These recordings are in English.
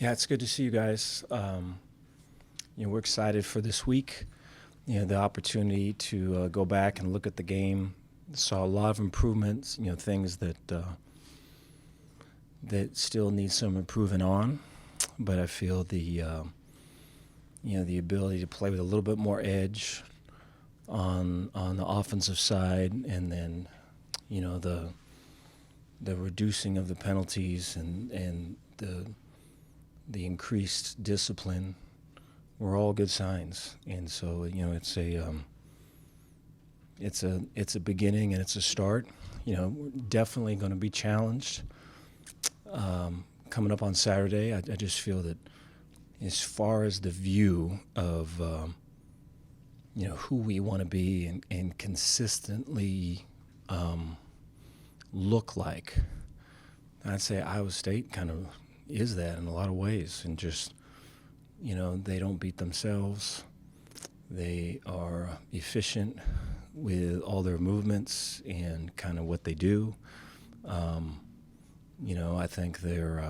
Yeah, it's good to see you guys. We're excited for this week. The opportunity to go back and look at the game. Saw a lot of improvements. Things that still need some improving on. But I feel the ability to play with a little bit more edge on the offensive side, and then the reducing of the penalties and the increased discipline were all good signs. And so it's a beginning and it's a start. We're definitely going to be challenged coming up on Saturday. I just feel that as far as the view of who we want to be and consistently look like, I'd say Iowa State kind of is that in a lot of ways. And just they don't beat themselves. They are efficient with all their movements and kind of what they do. I think they're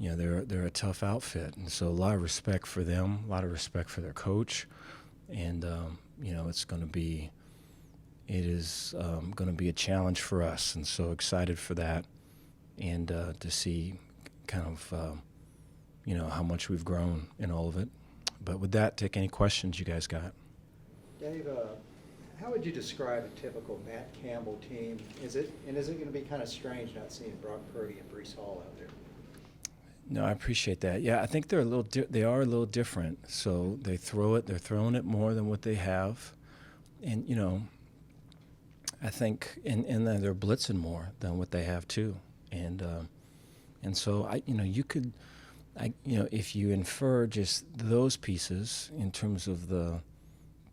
a tough outfit, and so a lot of respect for them, a lot of respect for their coach, and it is going to be a challenge for us, and so excited for that, and to see kind of how much we've grown in all of it. But with that, take any questions you guys got. Dave, how would you describe a typical Matt Campbell team? Is it going to be kind of strange not seeing Brock Purdy and Breece Hall out there? No, I appreciate that. Yeah, I think they are a little different. So they're throwing it more than what they have, and I think and then they're blitzing more than what they have too, and so if you infer just those pieces in terms of the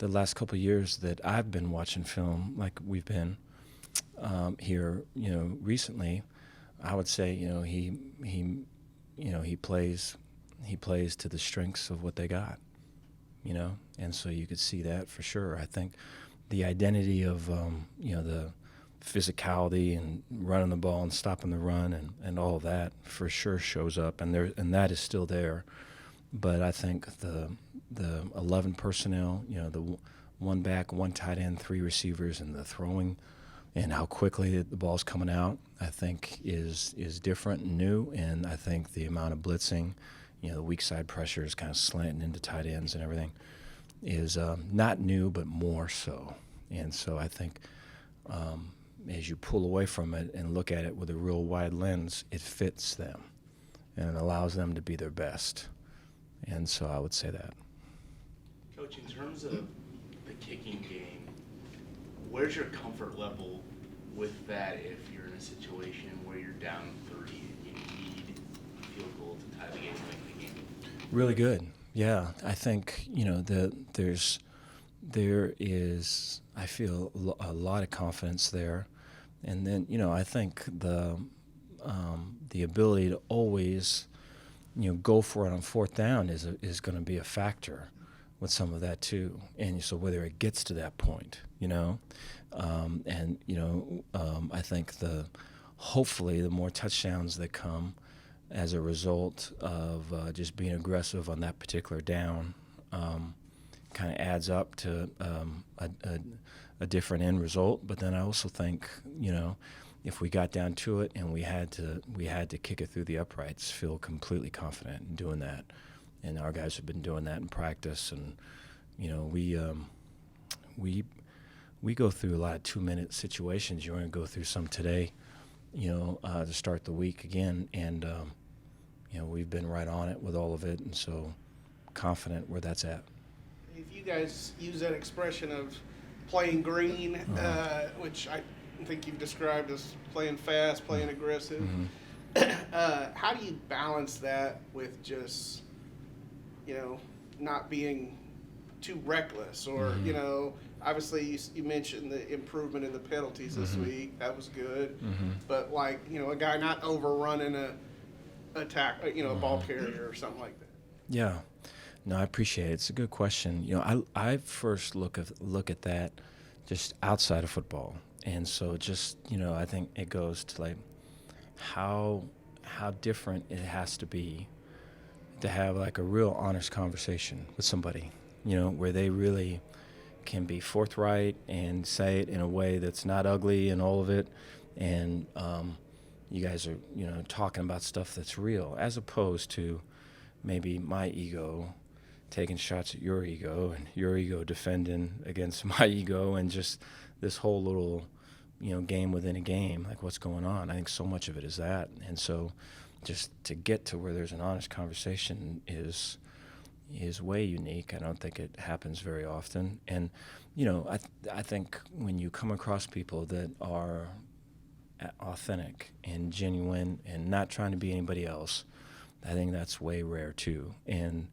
last couple of years that I've been watching film, like we've been here, recently, I would say he plays to the strengths of what they got, and so you could see that for sure. I think the identity of the physicality and running the ball and stopping the run and all of that for sure shows up, and that is still there. But I think the 11 personnel, the one back, one tight end, three receivers, and the throwing and how quickly the ball's coming out, I think is different and new. And I think the amount of blitzing, the weak side pressure is kind of slanting into tight ends and everything is not new, but more so. And so I think as you pull away from it and look at it with a real wide lens, it fits them and it allows them to be their best. And so I would say that. Coach, in terms of the kicking game, where's your comfort level with that if you're in a situation where you're down 30 and you need a field goal to tie the game, win the game? Really good. Yeah, I think there is I feel a lot of confidence there, and then I think the ability to always go for it on fourth down is going to be a factor with some of that too. And so whether it gets to that point, I think hopefully the more touchdowns that come as a result of just being aggressive on that particular down kind of adds up to a different end result. But then I also think, if we got down to it and we had to kick it through the uprights, feel completely confident in doing that. And our guys have been doing that in practice, and we go through a lot of 2-minute situations. You're going to go through some today, to start the week again, and we've been right on it with all of it, and so confident where that's at. If you guys use that expression of playing green, which I think you've described as playing fast, playing aggressive, how do you balance that with just, not being too reckless? Or, obviously you mentioned the improvement in the penalties this week. That was good. But, a guy not overrunning a ball carrier or something like that. Yeah. No, I appreciate it. It's a good question. I first look at that just outside of football. And so just, I think it goes to how how different it has to be to have like a real honest conversation with somebody, where they really can be forthright and say it in a way that's not ugly and all of it. And you guys are, talking about stuff that's real, as opposed to maybe my ego taking shots at your ego and your ego defending against my ego, and just this whole little, game within a game, like what's going on. I think so much of it is that. And so just to get to where there's an honest conversation is way unique. I don't think it happens very often. And, I think when you come across people that are authentic and genuine and not trying to be anybody else, I think that's way rare too. And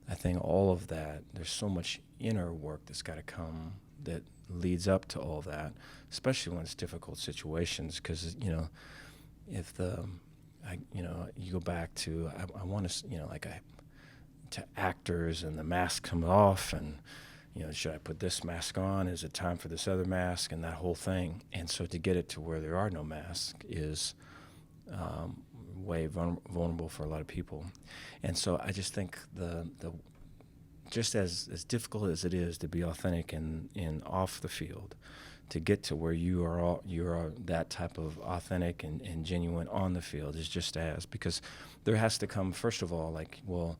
I think all of that, there's so much inner work that's got to come that leads up to all that, especially when it's difficult situations. Because, if you go back to, I want to, to actors and the mask come off and, should I put this mask on? Is it time for this other mask? And that whole thing. And so to get it to where there are no masks is way vulnerable for a lot of people. And so I just think the just as difficult as it is to be authentic in off the field, to get to where you are that type of authentic and genuine on the field is just as, because there has to come, first of all, like, well,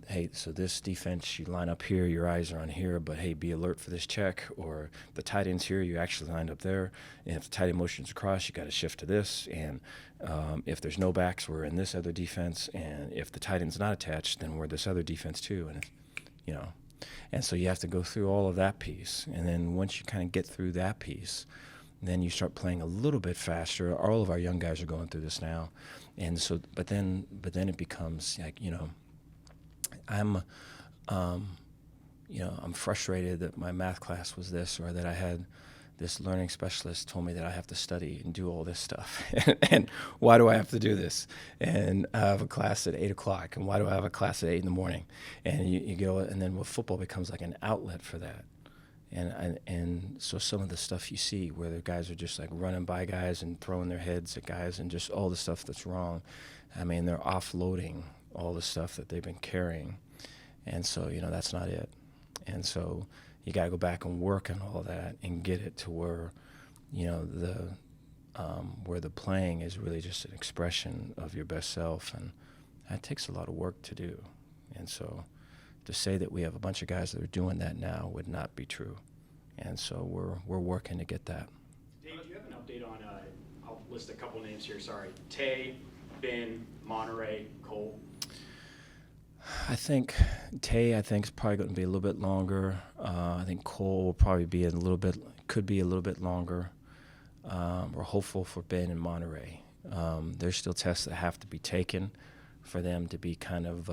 hey, so this defense, you line up here, your eyes are on here, but hey, be alert for this check, or the tight end's here, you actually lined up there, and if the tight end motion's across, you got to shift to this, and if there's no backs, we're in this other defense, and if the tight end's not attached, then we're this other defense too, and and so you have to go through all of that piece, and then once you kind of get through that piece, then you start playing a little bit faster. All of our young guys are going through this now, and so, but then it becomes like, I'm frustrated that my math class was this, or that I had this learning specialist told me that I have to study and do all this stuff. And why do I have to do this? And I have a class at 8 o'clock, and why do I have a class at 8 in the morning? And you go, and then football becomes like an outlet for that. And so some of the stuff you see where the guys are just like running by guys and throwing their heads at guys and just all the stuff that's wrong, I mean, they're offloading all the stuff that they've been carrying. And so, that's not it. And so you got to go back and work on all that and get it to where, where the playing is really just an expression of your best self. And that takes a lot of work to do. And so to say that we have a bunch of guys that are doing that now would not be true. And so we're working to get that. Dave, do you have an update on, I'll list a couple names here, sorry, Tay, Ben, Monterey, Cole? I think Tay, is probably going to be a little bit longer. I think Cole will probably be could be a little bit longer. We're hopeful for Ben and Monterey. There's still tests that have to be taken for them to be kind of,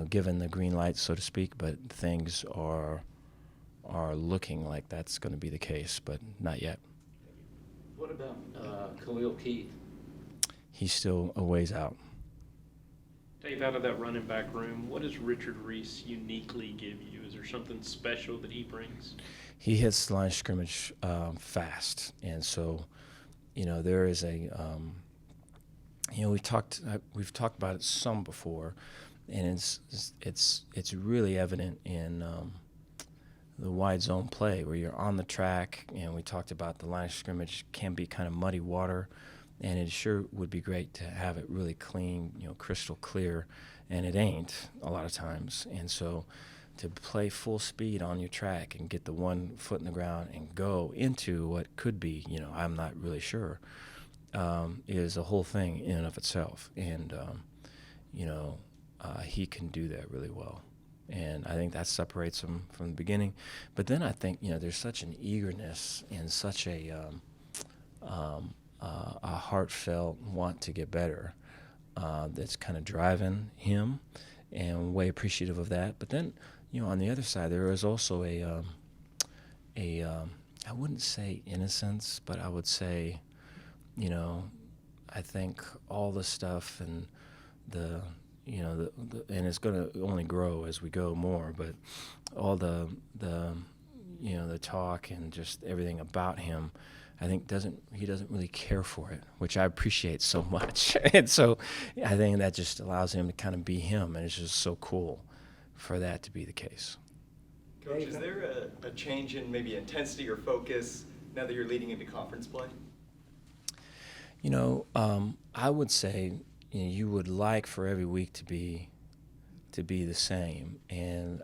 given the green light, so to speak. But things are looking like that's going to be the case, but not yet. What about Khalil Keith? He's still a ways out. Dave, out of that running back room, what does Richard Reese uniquely give you? Is there something special that he brings? He hits the line of scrimmage fast, and so, there is a, we've talked about it some before, and it's really evident in the wide zone play where you're on the track, and we talked about the line of scrimmage can be kind of muddy water. And it sure would be great to have it really clean, crystal clear, and it ain't a lot of times. And so to play full speed on your track and get the 1 foot in the ground and go into what could be, I'm not really sure, is a whole thing in and of itself. And, he can do that really well. And I think that separates him from the beginning. But then I think, there's such an eagerness and such a heartfelt want to get better that's kind of driving him, and way appreciative of that. But then, on the other side, there is also a I wouldn't say innocence, but I would say, I think all the stuff and the and it's going to only grow as we go more, but all the talk and just everything about him, I think he doesn't really care for it, which I appreciate so much. And so I think that just allows him to kind of be him, and it's just so cool for that to be the case. Coach, is there a change in maybe intensity or focus now that you're leading into conference play? I would say you would like for every week to be the same, and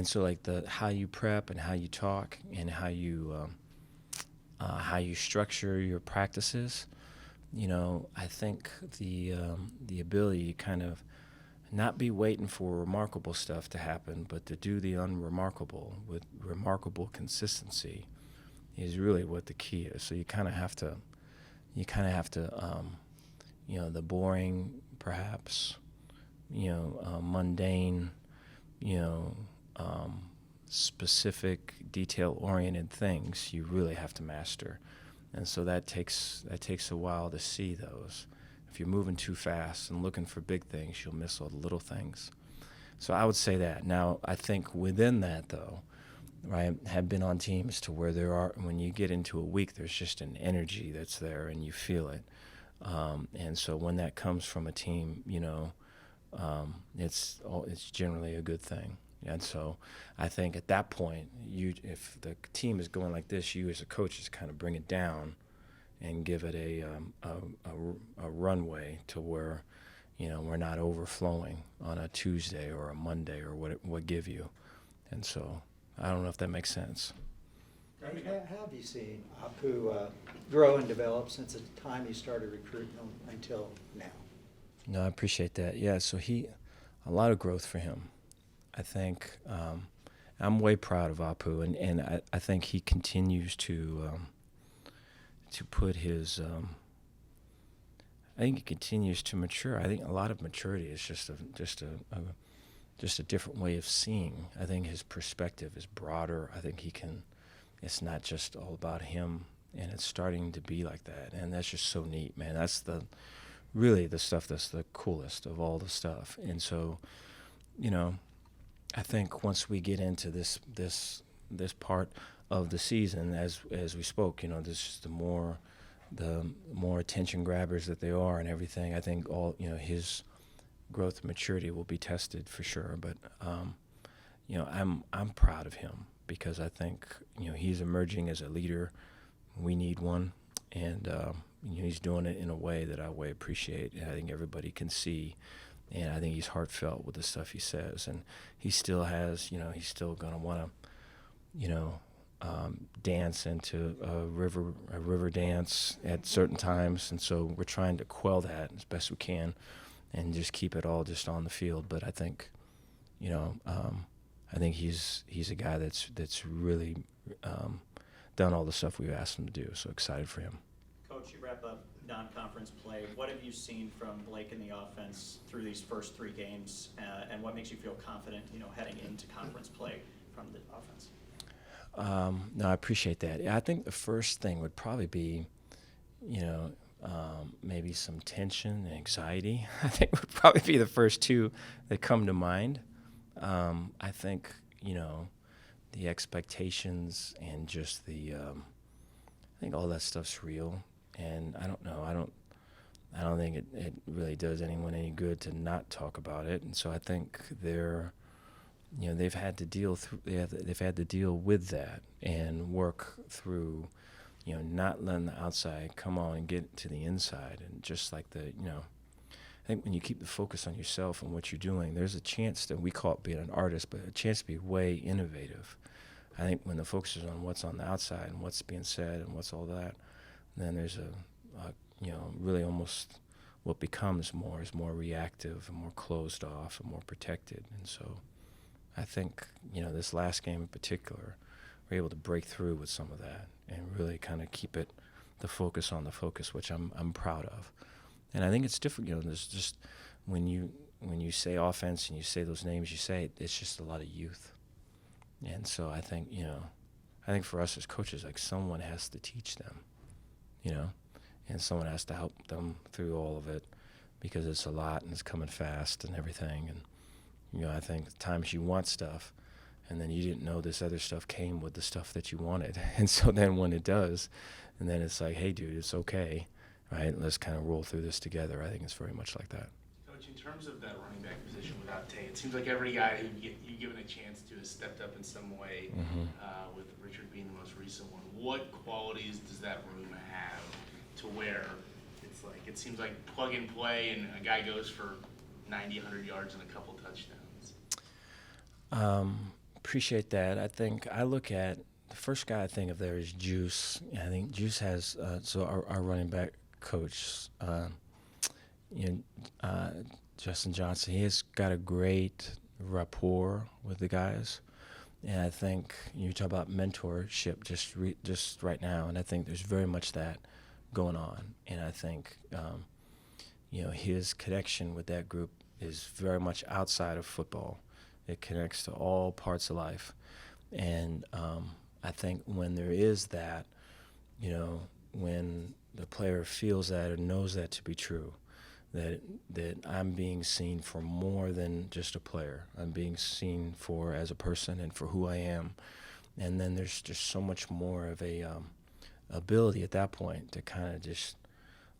so like how you prep and how you talk and how you structure your practices. I think the ability to kind of not be waiting for remarkable stuff to happen, but to do the unremarkable with remarkable consistency is really what the key is. So you kind of have to, the boring, perhaps, mundane, specific, detail-oriented things you really have to master, and so that takes a while to see those. If you're moving too fast and looking for big things, you'll miss all the little things. So I would say that. Now, I think within that, though, right, have been on teams to where when you get into a week, there's just an energy that's there and you feel it. And so when that comes from a team, it's generally a good thing. And so I think at that point, if the team is going like this, you as a coach just kind of bring it down and give it a runway to where, we're not overflowing on a Tuesday or a Monday or what give you. And so I don't know if that makes sense. How have you seen Apu grow and develop since the time you started recruiting him until now? No, I appreciate that. Yeah, so a lot of growth for him. I think I'm way proud of Apu, and I think he continues to put his. I think he continues to mature. I think a lot of maturity is just a different way of seeing. I think his perspective is broader. I think he can. It's not just all about him, and it's starting to be like that, and that's just so neat, man. That's really the stuff that's the coolest of all the stuff. And so, I think once we get into this part of the season, as we spoke, this is the more attention grabbers that they are and everything. I think all his growth and maturity will be tested for sure. But I'm proud of him because I think he's emerging as a leader. We need one, and he's doing it in a way that I way appreciate, and I think everybody can see. And I think he's heartfelt with the stuff he says, and he still has, he's still gonna want to, dance into a river dance at certain times, and so we're trying to quell that as best we can, and just keep it all just on the field. But I think, I think he's a guy that's really done all the stuff we've asked him to do. So excited for him. Coach, you wrap up non-conference play. What have you seen from Blake in the offense through these first 3 games, and what makes you feel confident, heading into conference play from the offense? No, I appreciate that. I think the first thing would probably be, maybe some tension and anxiety. I think would probably be the first 2 that come to mind. I think, the expectations and just I think all that stuff's real. And I don't know. I don't think it really does anyone any good to not talk about it. And so I think they've had to deal with that and work through, not letting the outside come on and get to the inside. And just like I think when you keep the focus on yourself and what you're doing, there's a chance that we call it being an artist, but a chance to be way innovative. I think when the focus is on what's on the outside and what's being said and what's all that, then there's really almost what becomes is more reactive and more closed off and more protected. And so I think, this last game in particular, we're able to break through with some of that and really kind of keep the focus on the focus, which I'm proud of. And I think it's different, there's just when you say offense and you say those names you say, it's just a lot of youth. And so I think, for us as coaches, like someone has to teach them, and someone has to help them through all of it because it's a lot and it's coming fast and everything. And, I think the times you want stuff and then you didn't know this other stuff came with the stuff that you wanted. And so then when it does, and then it's like, hey, dude, it's okay, right? Let's kind of roll through this together. I think it's very much like that. Coach, in terms of that running back position without Tay, it seems like every guy who you've given a chance to has stepped up in some way, with Richard being the most recent one. What qualities does that room have to where it's like, it seems like plug and play and a guy goes for 90, 100 yards and a couple touchdowns? Appreciate that. I think I look at the first guy I think of there is Juice. I think Juice has, so our running back coach, Justin Johnson, he has got a great rapport with the guys. And I think you talk about mentorship just right now, and I think there's very much that going on. And I think, his connection with that group is very much outside of football. It connects to all parts of life. And I think when there is that, when the player feels that or knows that to be true, that I'm being seen for more than just a player. I'm being seen for as a person and for who I am. And then there's just so much more of a ability at that point to kind of just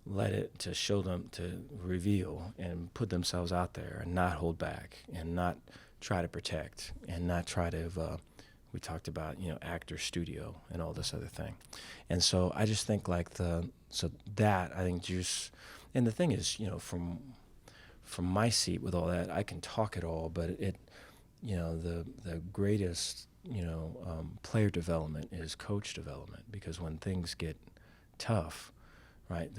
let it, to show them, to reveal and put themselves out there and not hold back and not try to protect and not try to, we talked about, actor studio and all this other thing. And so I just think I think Juice, and the thing is, from my seat with all that, I can talk it all, but the greatest, player development is coach development, because when things get tough, right,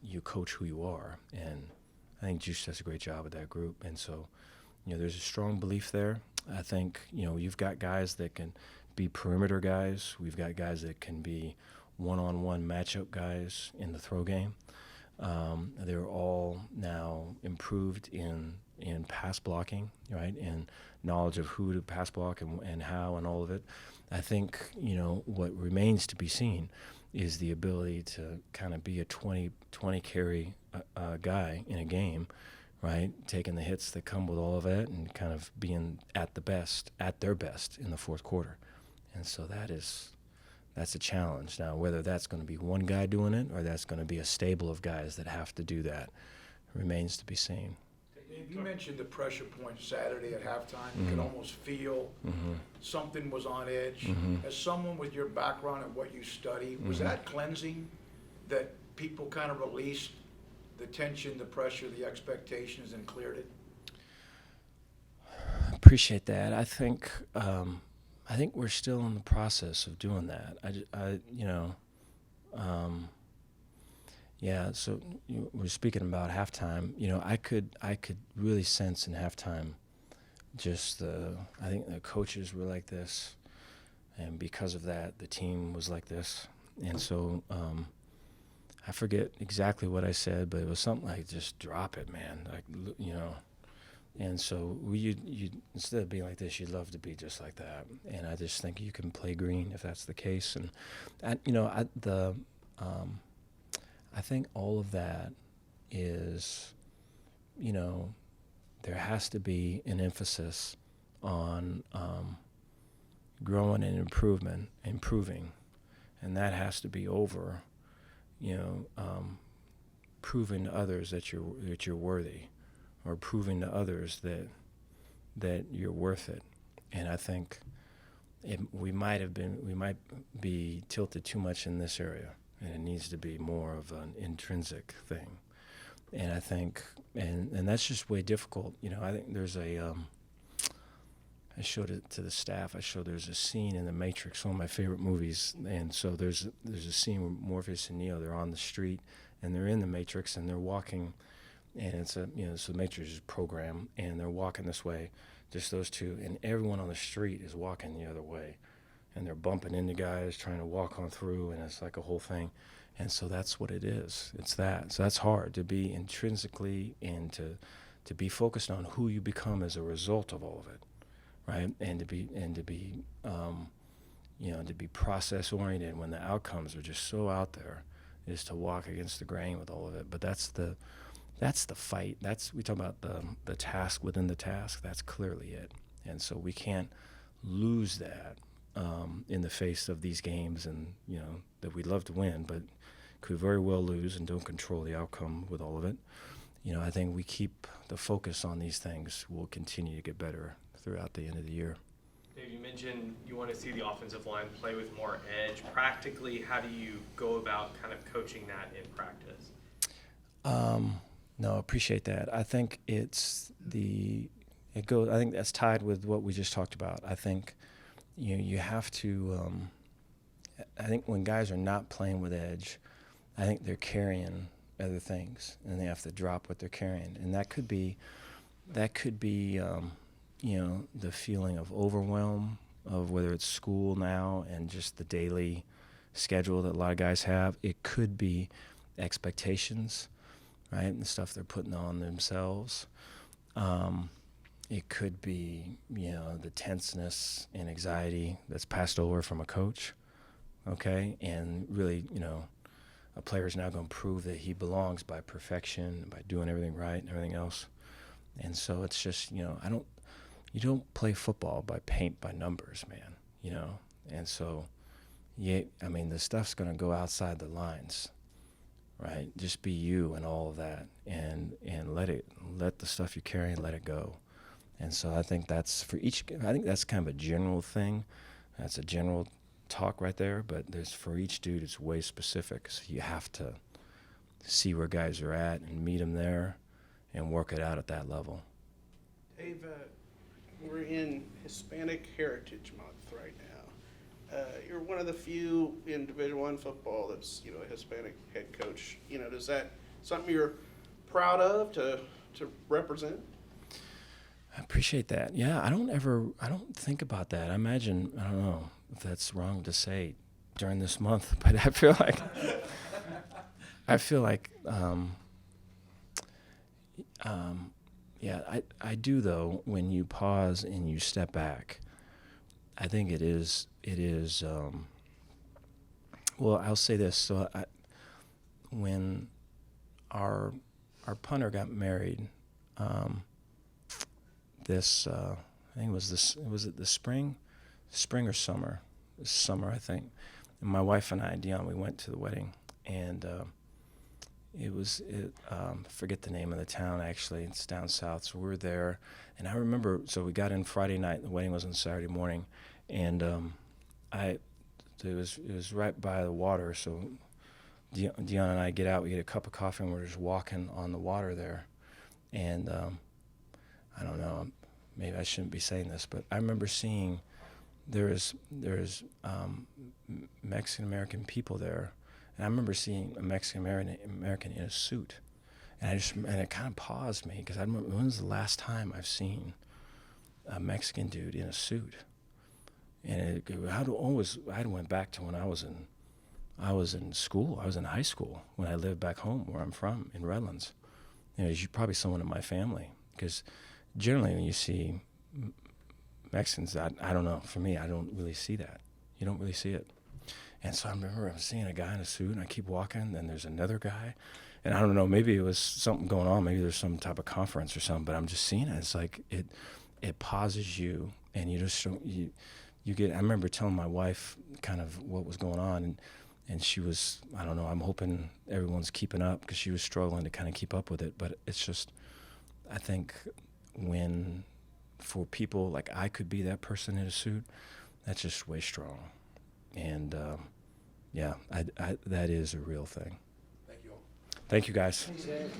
you coach who you are. And I think Juice does a great job with that group. And so, there's a strong belief there. I think, you've got guys that can be perimeter guys. We've got guys that can be one-on-one matchup guys in the throw game. They're all now improved in pass blocking, right, and knowledge of who to pass block and how and all of it. I think, what remains to be seen is the ability to kind of be a 20 carry guy in a game, right, taking the hits that come with all of it and kind of being at their best in the fourth quarter. And so that's a challenge. Now, whether that's going to be one guy doing it or that's going to be a stable of guys that have to do that remains to be seen. Dave, you mentioned the pressure point Saturday at halftime. You could almost feel something was on edge. As someone with your background and what you study, was that cleansing, that people kind of released the tension, the pressure, the expectations, and cleared it? Appreciate that. I think we're still in the process of doing that. So we're speaking about halftime. I could really sense in halftime just I think the coaches were like this, and because of that, the team was like this. And so I forget exactly what I said, but it was something like, just drop it, man. And so you instead of being like this, you'd love to be just like that. And I just think you can play green if that's the case. And I think all of that is, there has to be an emphasis on growing and improving, and that has to be over, proving to others that you're worthy, or proving to others that you're worth it. And I think we might be tilted too much in this area, and it needs to be more of an intrinsic thing. And I think, and that's just way difficult. I think there's I showed it to the staff. There's a scene in The Matrix, one of my favorite movies. And so there's a scene where Morpheus and Neo, they're on the street, and they're in the Matrix, and they're walking, and it's so the Matrix is program, and they're walking this way, just those two, and everyone on the street is walking the other way, and they're bumping into guys trying to walk on through, and it's like a whole thing. And so that's what it is. It's that. So that's hard, to be intrinsically and to be focused on who you become as a result of all of it, right? And to be process oriented when the outcomes are just so out there, is to walk against the grain with all of it. But that's the fight. We talk about the task within the task. That's clearly it. And so we can't lose that in the face of these games, and that we'd love to win, but could very well lose and don't control the outcome with all of it. I think we keep the focus on these things, we'll continue to get better throughout the end of the year. Dave, you mentioned you want to see the offensive line play with more edge. Practically, how do you go about kind of coaching that in practice? No, appreciate that. I think I think that's tied with what we just talked about. I think you have to. I think when guys are not playing with edge, I think they're carrying other things, and they have to drop what they're carrying, and that could be, the feeling of overwhelm of whether it's school now and just the daily schedule that a lot of guys have. It could be expectations, right, and the stuff they're putting on themselves. It could be, the tenseness and anxiety that's passed over from a coach, okay, and really, a player's now going to prove that he belongs by perfection, by doing everything right and everything else. And so it's just, you don't play football by paint by numbers, man, And so, the stuff's going to go outside the lines, right? Just be you and all of that, and let the stuff you're carrying, let it go. And so I think that's kind of a general thing. That's a general talk right there, but for each dude, it's way specific. So you have to see where guys are at and meet them there and work it out at that level. Dave, we're in Hispanic Heritage Month right now. You're one of the few in Division I football that's a Hispanic head coach. Is that something you're proud of to represent? I appreciate that. Yeah, I don't think about that. I don't know if that's wrong to say during this month, but I feel like, I do though, when you pause and you step back, I think it is, well, I'll say this. So when our punter got married, I think it was it the spring or summer? Summer, I think. And my wife and I, Dion, we went to the wedding, and forget the name of the town, actually. It's down south, so we were there. And I remember, so we got in Friday night, the wedding was on Saturday morning, and it was right by the water, so Dion and I get out, we get a cup of coffee, and we're just walking on the water there. And I don't know, maybe I shouldn't be saying this, but I remember seeing there's Mexican American people there, and I remember seeing a Mexican American in a suit, and it kind of paused me, because I remember, when was the last time I've seen a Mexican dude in a suit? And I went back to when I was in school. I was in high school when I lived back home where I'm from in Redlands. You're probably someone in my family, because generally when you see Mexicans, I don't know, for me, I don't really see that. You don't really see it. And so I remember I'm seeing a guy in a suit, and I keep walking, then there's another guy, and I don't know, maybe it was something going on, maybe there's some type of conference or something, but I'm just seeing it. It's like it pauses you, and you just you get. I remember telling my wife kind of what was going on, and she was, I don't know, I'm hoping everyone's keeping up, because she was struggling to kind of keep up with it. But it's just, I think when, for people like I could be that person in a suit, that's just way strong. And that is a real thing. Thank you all. Thank you, guys. Thanks, Dave.